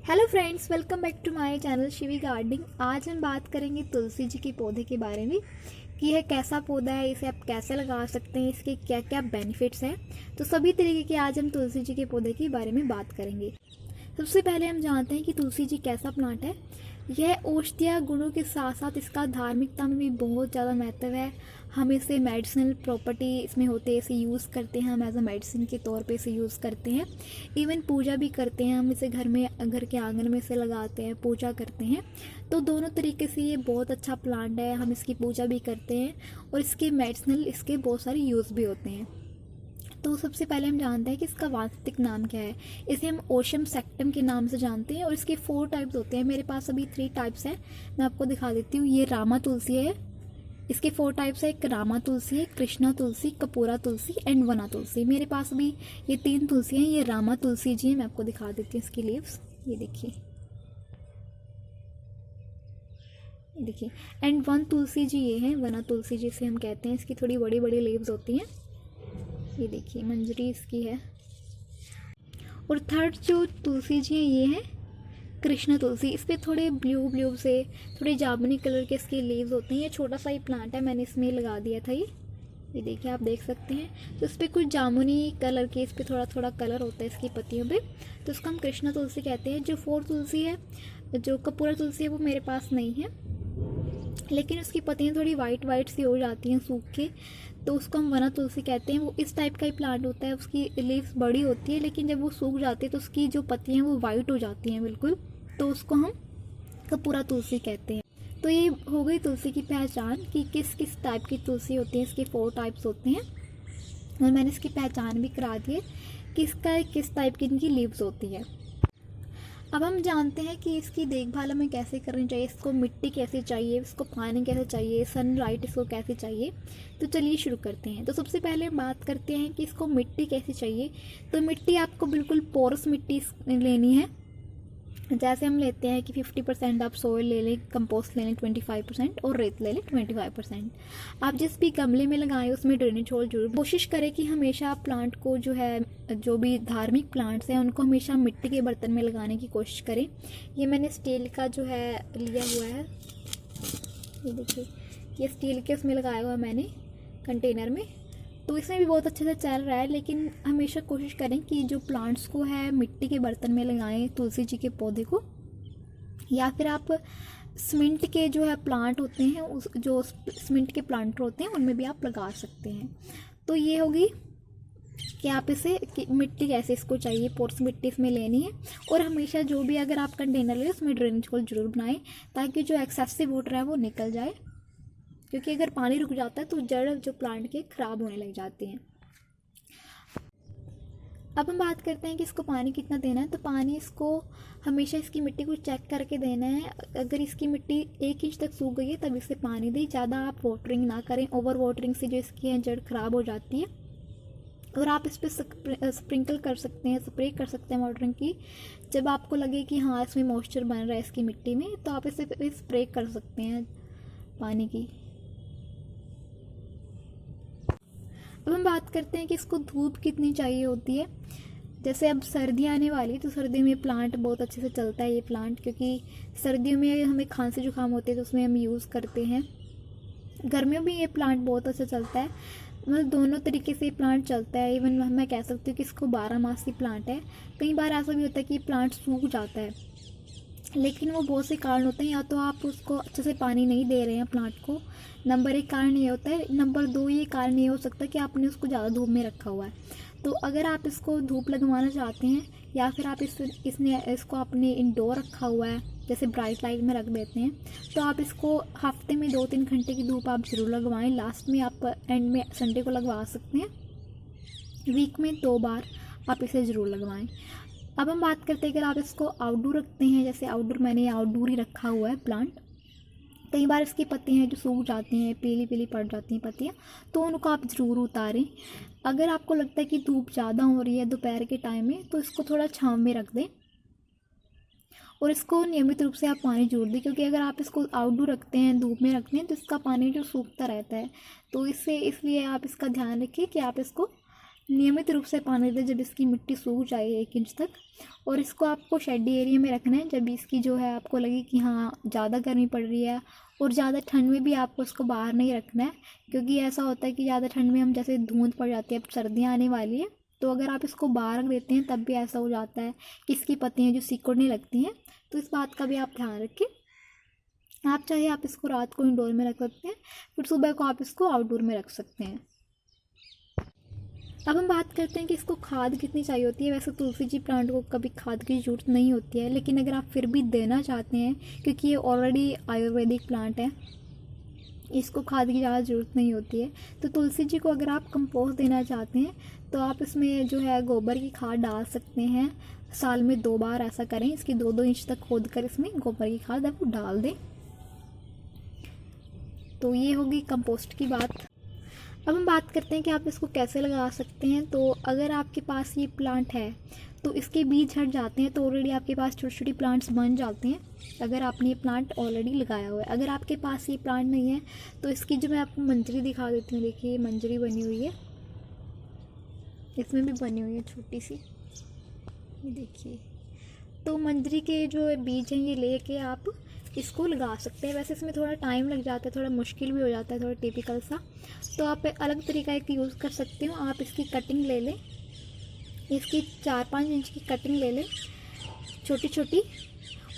Hello friends, welcome back to my channel Shivi gardening. आज हम बात करेंगे तुलसी जी के पौधे के बारे में कि यह कैसा पौधा है, इसे आप कैसे लगा सकते हैं, इसके क्या क्या बेनिफिट्स हैं। तो सभी तरीके के आज हम तुलसी जी के पौधे के बारे में बात करेंगे। सबसे पहले हम जानते हैं कि तुलसी जी कैसा प्लांट है। यह औषधीय गुणों के साथ साथ इसका धार्मिकता में भी बहुत ज़्यादा महत्व है। हम इसे मेडिसिनल प्रॉपर्टी इसमें होते हैं, इसे यूज़ करते हैं, हम एज अ मेडिसिन के तौर पे इसे यूज़ करते हैं। इवन पूजा भी करते हैं, हम इसे घर के आंगन में इसे लगाते हैं, पूजा करते हैं। तो दोनों तरीके से ये बहुत अच्छा प्लांट है, हम इसकी पूजा भी करते हैं और इसके मेडिसिनल इसके बहुत सारे यूज़ भी होते हैं। तो सबसे पहले हम जानते हैं कि इसका वास्तविक नाम क्या है। इसे हम ओशम सेक्टम के नाम से जानते हैं और इसके 4 टाइप्स होते हैं। मेरे पास अभी 3 टाइप्स हैं, मैं आपको दिखा देती हूँ। ये रामा तुलसी है, इसके 4 टाइप्स है। एक रामा तुलसी है, कृष्णा तुलसी, कपूरा तुलसी एंड वना तुलसी। मेरे पास अभी ये 3 तुलसी हैं। ये रामा तुलसी जी है, मैं आपको दिखा देती हूँ इसकी लीव्स। ये देखिए, देखिए। एंड वन तुलसी जी ये है, वना तुलसी जिसे हम कहते हैं। इसकी थोड़ी बड़ी बड़ी लीव्स होती हैं। ये देखिए, मंजरी इसकी है। और थर्ड जो तुलसी जी है ये है कृष्ण तुलसी। इस पर थोड़े ब्लू ब्लू से थोड़े जामुनी कलर के इसके लीव्स होते हैं। ये छोटा सा ही प्लांट है, मैंने इसमें लगा दिया था। ये देखिए, आप देख सकते हैं। तो इस पर कुछ जामुनी कलर के, इस पर थोड़ा थोड़ा कलर होता है इसकी पत्तियों पे, तो इसको हम कृष्ण तुलसी कहते हैं। जो 4 तुलसी है, जो कपूरा तुलसी है, वो मेरे पास नहीं है, लेकिन उसकी पत्तियाँ थोड़ी वाइट वाइट सी हो जाती हैं सूख के, तो उसको हम वना तुलसी कहते हैं। वो इस टाइप का ही प्लांट होता है, उसकी लीव्स बड़ी होती है, लेकिन जब वो सूख जाती है तो उसकी जो पत्तियाँ हैं वो वाइट हो जाती हैं बिल्कुल, तो उसको हम कपूरा तुलसी कहते हैं। तो ये हो गई तुलसी की पहचान कि किस किस टाइप की तुलसी होती है। इसके 4 टाइप्स होते हैं और मैंने इसकी पहचान भी करा दी है कि इसका किस टाइप की इनकी लीव्स होती है। अब हम जानते हैं कि इसकी देखभाल हमें कैसे करनी चाहिए, इसको मिट्टी कैसे चाहिए, इसको पानी कैसे चाहिए, सनलाइट इसको कैसे चाहिए। तो चलिए शुरू करते हैं। तो सबसे पहले बात करते हैं कि इसको मिट्टी कैसे चाहिए। तो मिट्टी आपको बिल्कुल पोरस मिट्टी लेनी है। जैसे हम लेते हैं कि 50% आप सॉइल ले लें, कंपोस्ट ले लें 25% और रेत ले लें 25%। आप जिस भी गमले में लगाएं उसमें ड्रेनेज होल जरूर। कोशिश करें कि हमेशा आप प्लांट को जो भी धार्मिक प्लांट्स हैं उनको हमेशा मिट्टी के बर्तन में लगाने की कोशिश करें। ये मैंने स्टील का जो है लिया हुआ है, ये देखिए, ये स्टील के उसमें लगाया हुआ है मैंने कंटेनर में। तो इसमें भी बहुत अच्छे से चल रहा है, लेकिन हमेशा कोशिश करें कि जो प्लांट्स को है मिट्टी के बर्तन में लगाएं, तुलसी जी के पौधे को। या फिर आप सीमेंट के जो है प्लांट होते हैं, उस जो सीमेंट के प्लांटर होते हैं उनमें भी आप लगा सकते हैं। तो ये होगी कि आप इसे मिट्टी कैसे इसको चाहिए, पोर्स मिट्टी इसमें लेनी है। और हमेशा जो भी अगर आप कंटेनर लें उसमें ड्रेनेज होल जरूर बनाएं, ताकि जो एक्सेसिव वाटर है वो निकल जाए, क्योंकि अगर पानी रुक जाता है तो जड़ जो प्लांट के ख़राब होने लग जाती हैं। अब हम बात करते हैं कि इसको पानी कितना देना है। तो पानी इसको हमेशा इसकी मिट्टी को चेक करके देना है। अगर इसकी मिट्टी 1 इंच तक सूख गई है तब इसे पानी दें, ज़्यादा आप वाटरिंग ना करें। ओवर वाटरिंग से जो इसकी है जड़ ख़राब हो जाती है। और आप इस पर स्प्रिंकल कर सकते हैं, स्प्रे कर सकते हैं वाटरिंग की। जब आपको लगे कि हाँ इसमें मॉइस्चर बन रहा है इसकी मिट्टी में, तो आप इसे स्प्रे कर सकते हैं पानी की। अब हम बात करते हैं कि इसको धूप कितनी चाहिए होती है। जैसे अब सर्दी आने वाली, तो सर्दी में प्लांट बहुत अच्छे से चलता है ये प्लांट, क्योंकि सर्दियों में हमें खांसी जुकाम होते हैं तो उसमें हम यूज़ करते हैं। गर्मियों में ये प्लांट बहुत अच्छा चलता है, मतलब दोनों तरीके से प्लांट चलता है। इवन मैं कह सकती हूँ कि इसको 12 मासी प्लांट है। कई बार ऐसा भी होता है कि प्लांट सूख जाता है, लेकिन वो बहुत से कारण होते हैं। या तो आप उसको अच्छे से पानी नहीं दे रहे हैं प्लांट को, नंबर 1 कारण ये होता है। नंबर 2 ये कारण ये हो सकता है कि आपने उसको ज़्यादा धूप में रखा हुआ है। तो अगर आप इसको धूप लगवाना चाहते हैं, या फिर आप इसको आपने इंडोर रखा हुआ है, जैसे ब्राइट लाइट में रख देते हैं, तो आप इसको हफ्ते में 2-3 घंटे की धूप आप ज़रूर लगवाएं। लास्ट में आप एंड में संडे को लगवा सकते हैं। वीक में 2 बार आप इसे ज़रूर लगवाएं। अब हम बात करते हैं अगर आप इसको आउटडोर रखते हैं, जैसे आउटडोर, मैंने आउटडोर ही रखा हुआ है प्लांट। कई बार इसकी पत्तियां हैं जो सूख जाती हैं, पीली पीली पड़ जाती हैं पत्तियां, तो उनको आप ज़रूर उतारें। अगर आपको लगता है कि धूप ज़्यादा हो रही है दोपहर के टाइम में, तो इसको थोड़ा छाँव में रख दें और इसको नियमित रूप से आप पानी जोड़ दें, क्योंकि अगर आप इसको आउटडोर रखते हैं, धूप में रखते हैं, तो इसका पानी जो सूखता रहता है। तो इसलिए आप इसका ध्यान रखिए कि आप इसको नियमित रूप से पानी दें जब इसकी मिट्टी सूख जाए 1 इंच तक। और इसको आपको शेडी एरिया में रखना है जब इसकी जो है आपको लगे कि हाँ ज़्यादा गर्मी पड़ रही है। और ज़्यादा ठंड में भी आपको इसको बाहर नहीं रखना है, क्योंकि ऐसा होता है कि ज़्यादा ठंड में हम जैसे धुंध पड़ जाती है, अब सर्दियाँ आने वाली है, तो अगर आप इसको बाहर रख देते हैं तब भी ऐसा हो जाता है कि इसकी पत्तियाँ जो सिकुड़ने लगती हैं। तो इस बात का भी आप ध्यान रखें। आप चाहे आप इसको रात को इंडोर में रख सकते हैं, फिर सुबह को आप इसको आउटडोर में रख सकते हैं। अब हम बात करते हैं कि इसको खाद कितनी चाहिए होती है। वैसे तुलसी जी प्लांट को कभी खाद की ज़रूरत नहीं होती है, लेकिन अगर आप फिर भी देना चाहते हैं, क्योंकि ये ऑलरेडी आयुर्वेदिक प्लांट है, इसको खाद की ज़्यादा ज़रूरत नहीं होती है। तो तुलसी जी को अगर आप कंपोस्ट देना चाहते हैं तो आप इसमें जो है गोबर की खाद डाल सकते हैं। साल में 2 बार ऐसा करें, इसकी 2-2 इंच तक खोद कर इसमें गोबर की खाद आप डाल दें। तो ये होगी कंपोस्ट की बात। अब हम बात करते हैं कि आप इसको कैसे लगा सकते हैं। तो अगर आपके पास ये प्लांट है तो इसके बीज हट जाते हैं, तो ऑलरेडी आपके पास छोटी छोटी प्लांट्स बन जाते हैं अगर आपने ये प्लांट ऑलरेडी लगाया हुआ है। अगर आपके पास ये प्लांट नहीं है तो इसकी जो मैं आपको मंजरी दिखा देती हूँ। देखिए ये मंजरी बनी हुई है, इसमें भी बनी हुई है छोटी सी, ये देखिए। तो मंजरी के जो बीज हैं ये लेके आप इसको लगा सकते हैं। वैसे इसमें थोड़ा टाइम लग जाता है, थोड़ा मुश्किल भी हो जाता है, थोड़ा टिपिकल सा। तो आप अलग तरीका एक यूज़ कर सकते हो। आप इसकी कटिंग ले लें, इसकी 4-5 इंच की कटिंग ले लें छोटी छोटी,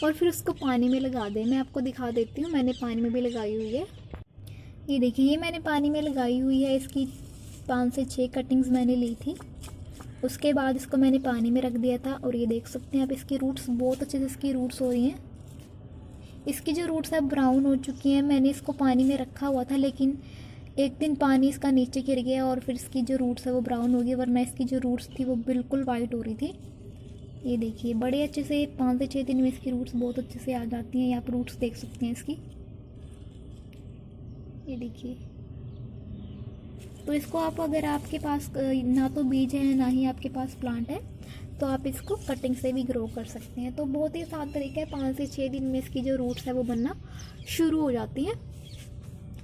और फिर उसको पानी में लगा दें। मैं आपको दिखा देती हूँ, मैंने पानी में भी लगाई हुई है। ये देखिए ये मैंने पानी में लगाई हुई है। इसकी 5 से 6 कटिंग्स मैंने ली थी। उसके बाद इसको मैंने पानी में रख दिया था, और ये देख सकते हैं आप इसकी रूट्स बहुत अच्छे से इसकी रूट्स हो रही हैं। इसकी जो रूट्स है ब्राउन हो चुकी हैं। मैंने इसको पानी में रखा हुआ था, लेकिन एक दिन पानी इसका नीचे गिर गया और फिर इसकी जो रूट्स है वो ब्राउन हो गई, वरना इसकी जो रूट्स थी वो बिल्कुल वाइट हो रही थी। ये देखिए बड़े अच्छे से 5 से 6 दिन में इसकी रूट्स बहुत अच्छे से आ जाती हैं। आप रूट्स देख सकते हैं इसकी, ये देखिए। तो इसको आप अगर आपके पास ना तो बीज है ना ही आपके पास प्लांट है, तो आप इसको कटिंग से भी ग्रो कर सकते हैं। तो बहुत ही आसान तरीका है, 5 से 6 दिन में इसकी जो रूट्स है वो बनना शुरू हो जाती हैं।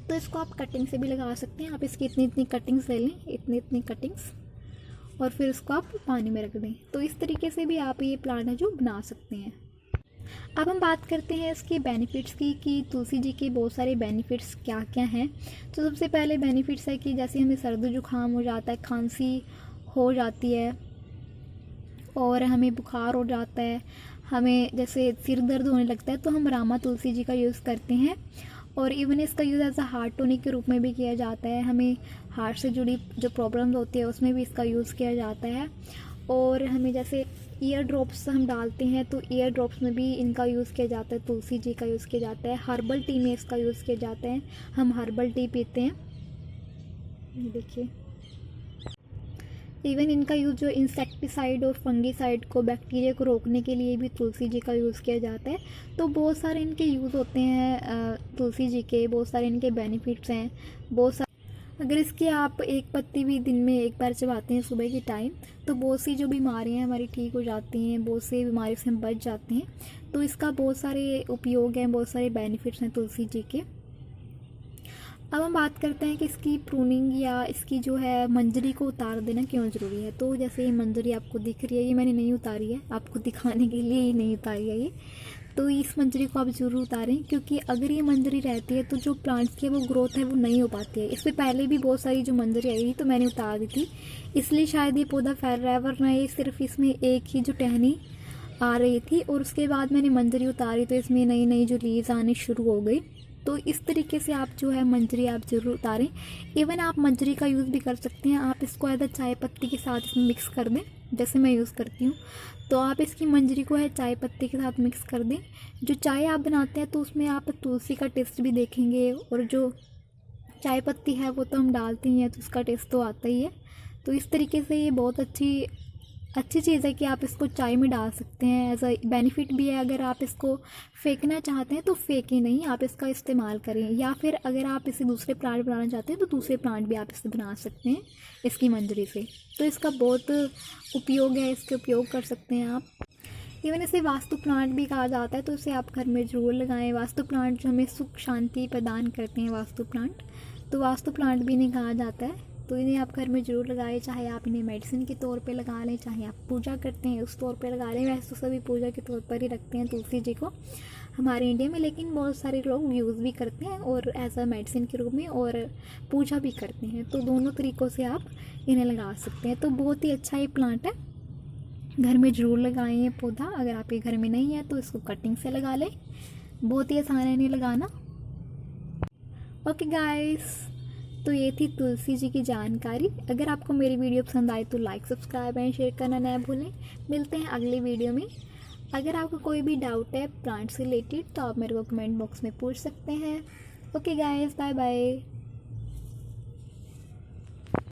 तो इसको आप कटिंग से भी लगा सकते हैं। आप इसकी इतनी इतनी कटिंग्स ले लें, इतनी इतनी कटिंग्स, और फिर इसको आप पानी में रख दें। तो इस तरीके से भी आप ये प्लांट है जो बना सकते हैं। अब हम बात करते हैं इसके बेनिफिट्स की, कि तुलसी जी के बहुत सारे बेनिफिट्स क्या क्या हैं। तो सबसे पहले बेनिफिट्स है कि जैसे हमें सर्दी जुकाम हो जाता है, खांसी हो जाती है, और हमें बुखार हो जाता है, हमें जैसे सिर दर्द होने लगता है, तो हम रामा तुलसी जी का यूज़ करते हैं। और इवन इसका use as a heart tonic के रूप में भी किया जाता है। हमें हार्ट से जुड़ी जो प्रॉब्लम्स होती है उसमें भी इसका यूज़ किया जाता है। और हमें जैसे ईयर ड्रॉप्स हम डालते हैं तो ईयर ड्रॉप्स में भी इनका यूज़ किया जाता है, तुलसी जी का यूज़ किया जाता है। हर्बल टी में इसका यूज़ किया जाता है, हम हर्बल टी पीते हैं। ये देखिए इवन इनका यूज़ जो इंसेक्टिसाइड और फंगीसाइड को, बैक्टीरिया को रोकने के लिए भी तुलसी जी का यूज़ किया जाता है। तो बहुत सारे इनके यूज़ होते हैं तुलसी जी के, बहुत सारे इनके बेनिफिट्स हैं, बहुत सारे। अगर इसकी आप एक पत्ती भी दिन में एक बार चबाते हैं सुबह के टाइम, तो बहुत सी जो बीमारियां हमारी ठीक हो जाती हैं, बहुत सी बीमारी से हम बच जाते हैं। तो इसका बहुत सारे उपयोग हैं, बहुत सारे बेनिफिट्स हैं तुलसी जी के। अब हम बात करते हैं कि इसकी प्रूनिंग या इसकी जो है मंजरी को उतार देना क्यों ज़रूरी है। तो जैसे ये मंजरी आपको दिख रही है, ये मैंने नहीं उतारी है, आपको दिखाने के लिए ही नहीं उतारी है ये। तो इस मंजरी को आप ज़रूर उतारें, क्योंकि अगर ये मंजरी रहती है तो जो प्लांट्स की वो ग्रोथ है वो नहीं हो पाती है। इससे पहले भी बहुत सारी जो मंजरी आई थी तो मैंने उतार दी थी, इसलिए शायद ये पौधा फैल रहा है, वरना ये सिर्फ इसमें एक ही जो टहनी आ रही थी और उसके बाद मैंने मंजरी उतारी तो इसमें नई नई जो लीव्स आने शुरू हो गई। तो इस तरीके से आप जो है मंजरी आप ज़रूर उतारें। इवन आप मंजरी का यूज़ भी कर सकते हैं, आप इसको एज चाय पत्ती के साथ इसमें मिक्स कर दें, जैसे मैं यूज़ करती हूँ। तो आप इसकी मंजरी को है चाय पत्ती के साथ मिक्स कर दें। जो चाय आप बनाते हैं तो उसमें आप तुलसी का टेस्ट भी देखेंगे, और जो चाय पत्ती है वो तो हम डालते ही हैं तो उसका टेस्ट तो आता ही है। तो इस तरीके से ये बहुत अच्छी चीज़ है कि आप इसको चाय में डाल सकते हैं। एज अ बेनिफिट भी है। अगर आप इसको फेंकना चाहते हैं तो फेंकें नहीं, आप इसका इस्तेमाल करें, या फिर अगर आप इसे दूसरे प्लांट बनाना चाहते हैं तो दूसरे प्लांट भी आप इससे बना सकते हैं इसकी मंजरी से। तो इसका बहुत उपयोग है, इसके उपयोग कर सकते हैं आप। इवन इसे वास्तु प्लांट भी कहा जाता है, तो इसे आप घर में ज़रूर लगाएं। वास्तु प्लांट जो हमें सुख शांति प्रदान करते हैं, वास्तु प्लांट, तो वास्तु प्लांट भी इन्हें कहा जाता है। तो इन्हें आप घर में ज़रूर लगाएं, चाहे आप इन्हें मेडिसिन के तौर पे लगा लें, चाहे आप पूजा करते हैं उस तौर पे लगा लें। वैसे तो सभी पूजा के तौर पर ही रखते हैं तुलसी जी को हमारे इंडिया में, लेकिन बहुत सारे लोग यूज़ भी करते हैं और एज अ मेडिसिन के रूप में और पूजा भी करते हैं। तो दोनों तरीक़ों से आप इन्हें लगा सकते हैं। तो बहुत ही अच्छा ये प्लांट है, घर में ज़रूर लगाएं ये पौधा। अगर आपके घर में नहीं है तो इसको कटिंग से लगा लें, बहुत ही आसान है इन्हें लगाना। ओके गाइस, तो ये थी तुलसी जी की जानकारी। अगर आपको मेरी वीडियो पसंद आए तो लाइक, सब्सक्राइब एंड शेयर करना ना भूलें। मिलते हैं अगली वीडियो में। अगर आपको कोई भी डाउट है प्लांट से रिलेटेड तो आप मेरे को कमेंट बॉक्स में पूछ सकते हैं। Okay guys, bye bye.